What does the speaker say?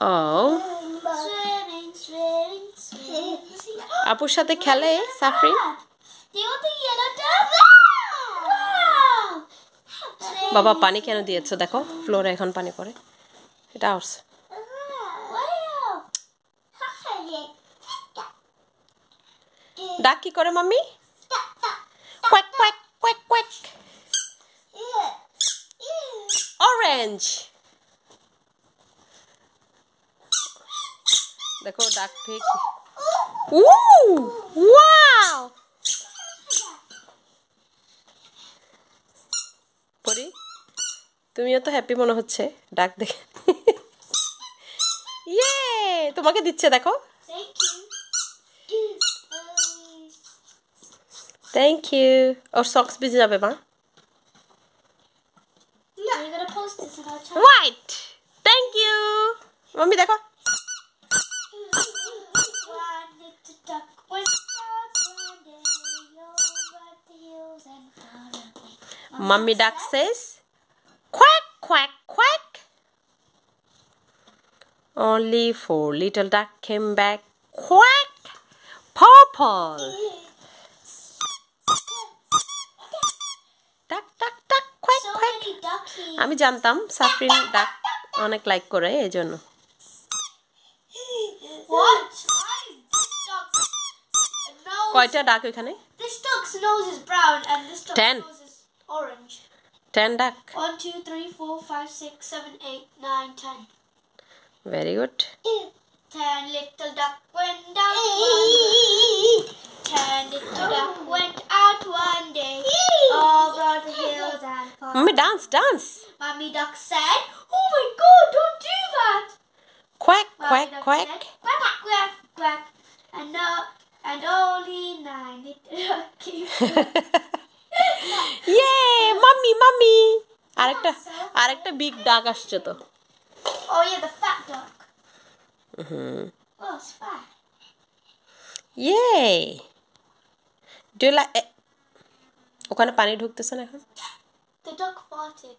Oh. Swimming, swimming, swimming. আপুর সাথে খেলে Safrin? Do you want the yellow dog? Wow! বাবা পানি কেন দিয়েছো দেখো ফ্লোরে এখন পানি পড়ে এটা আউটস Wow! ডাক কি করে mummy quack quack quack quack orange দেখো ডাক ঠিক উ ওয়াও পরি তুমিও তো হ্যাপি মনে হচ্ছে ডাক দেখে ইয়ে তোমাকে দিচ্ছে দেখো Thank you. থ্যাংক ইউ ওর সক্স ভিজে যাবে মা You're gonna post this in our channel. White thank you mummy দেখো One little duck went out one day over the hills and far away. Mummy duck says, quack, quack, quack. Only 4 little duck came back, quack, purple. Duck, duck, duck, quack, So quack. many duckies. আমি জানতাম সাফরিন ডাক অনেক like করে এজন্য What? Why is this dog's nose? কয়টা ডাক এখানে This dog's nose is brown and this dog's 10. nose is orange. 10 ডাক 1, 2, 3, 4, 5, 6, 7, 8, 9, 10. Very good 10 little duck went out one day. 10 little duck went out one day over the hills and far. Mummy dance dance Mummy duck said, "Oh my God, don't do that!" quack, Mummy quack, duck quack. said, "Quack, quack, quack, quack." And no, and only 9 little duckies. ইয়ে mummy mummy আরেকটা big ডাক আসছে তো Oh yeah, the fat duck. Oh, it's fat. ইয়ে do like ওখানে পানি ঢুকতেছে না এখন The duck farted.